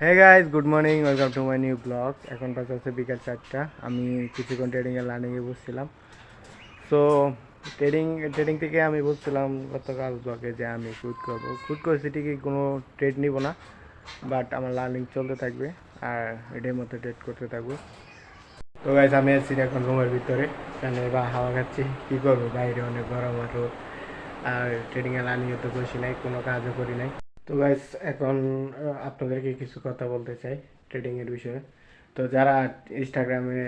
Hey guys, good morning, welcome to my new blog. এখন বাজে হচ্ছে বিকাল 4টা। আমি কিছুক্ষণ ট্রেডিংয়ে লার্নিংয়ে বসছিলাম। সো ট্রেডিং ট্রেডিং থেকে আমি বলছিলাম গতকাল ব্লগে যে আমি কুইট করেছি ঠিকই, কোনো ট্রেড নিব না, বাট আমার লার্নিং চলতে থাকবে আর এটার মধ্যে ট্রেড করতে থাকবো। তো গাইজ, আমি আছি এখন রুমের ভিতরে, ফ্যানের বা হাওয়া খাচ্ছি। কী করবো, বাইরে অনেক গরম আর রোদ, আর ট্রেডিংয়ে লার্নিংয়ে তো বসি নাই, কোনো কাজও করি নাই। তো গাইস, এখন আপনাদেরকে কিছু কথা বলতে চাই ট্রেডিংয়ের বিষয়ে। তো যারা ইনস্টাগ্রামে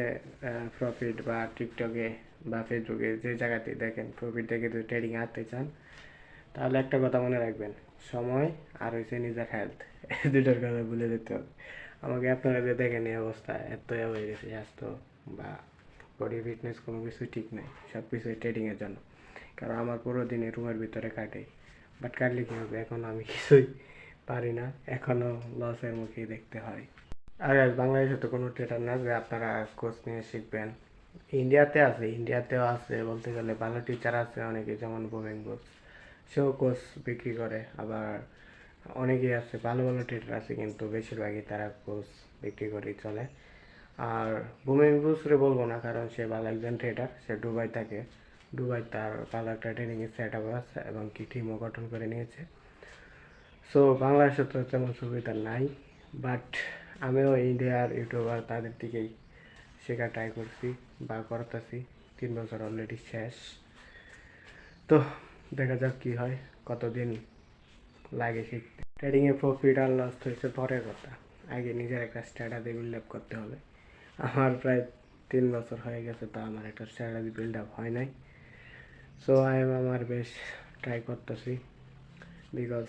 প্রফিট বা টিকটকে বা ফেসবুকে যে জায়গাতে দেখেন প্রফিট দেখে যদি ট্রেডিংয়ে আসতে চান, তাহলে একটা কথা মনে রাখবেন, সময় আর হচ্ছে নিজের হেলথ, এই দুটোর কথা ভুলে যেতে হবে। আমাকে আপনারা যে দেখেন এই অবস্থা, এত হয়ে গেছে, স্বাস্থ্য বা বডি ফিটনেস কোনো কিছুই ঠিক নেই, সব কিছুই ট্রেডিংয়ের জন্য। কারণ আমার পুরো দিনে রুমের ভিতরে কাটে, বাট কাটলে কী হবে, এখন আমি কিছুই পারি না, এখনও লসের মুখেই দেখতে হয়। আর বাংলাদেশে তো কোনো ট্রেডার না যে আপনারা কোচ নিয়ে শিখবেন। ইন্ডিয়াতেও আছে বলতে গেলে, ভালো টিচার আছে অনেকে, যেমন বোমিং বুস, সেও কোচ বিক্রি করে। আবার অনেকেই আছে ভালো ভালো ট্রেডার আছে, কিন্তু বেশিরভাগই তারা কোচ বিক্রি করেই চলে। আর বুমিং বুসরে বলবো না, কারণ সে ভালো একজন ট্রেডার, সে দুবাই থাকে। দুবাই তার ভালো একটা ট্রেনিংয়ের সেট আপ আছে এবং কি টিমও গঠন করে নিয়েছে। সো বাংলাদেশে তো তেমন সুবিধা নাই, বাট আমিও ইন্ডিয়ার ইউটিউবার তাদের দিকেই শেখা ট্রাই করছি বা করতেছি। 3 বছর অলরেডি শেষ। তো দেখা যাক কী হয়, কতদিন লাগে শিখতে। ট্রেডিংয়ে প্রফিট আর লস হয়েছে পরের কথা, আগে নিজের একটা স্ট্র্যাটাজি বিল্ড আপ করতে হবে। আমার প্রায় 3 বছর হয়ে গেছে, তো আমার একটা স্ট্র্যাটাজি বিল্ড আপ হয় নাই। সো আই এম আমার বেশ ট্রাই করতেছি, because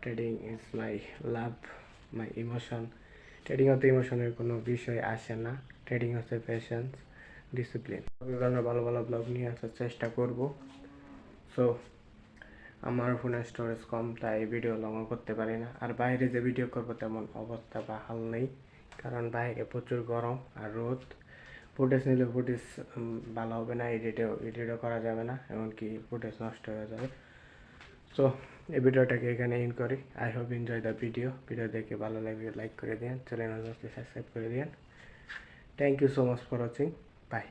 trading is my love, my emotion. Trading হতে ইমোশনের কোনো বিষয় আসে না। ট্রেডিং হচ্ছে পেশেন্স, ডিসিপ্লিন। ধরনের ভালো ভালো ব্লগ নিয়ে আসার চেষ্টা করব। সো আমার ফোনের স্টোরেজ কম, তাই ভিডিও লংও করতে পারি না। আর বাইরে যে ভিডিও করবো তেমন অবস্থা বা হাল নেই, কারণ বাইরে প্রচুর গরম আর রোদ। ফুটেজ নিলে ফুটেজ ভালো হবে না, এডিটও করা যাবে না, এমনকি ফুটেজ নষ্ট হয়ে যাবে। সো এই ভিডিওটাকে এখানে এন্ড করি। I hope enjoy the video দেখে ভালো লাগলে লাইক করে দিন, চ্যানেল সাবস্ক্রাইব করে দিন। Thank you so much for watching, by.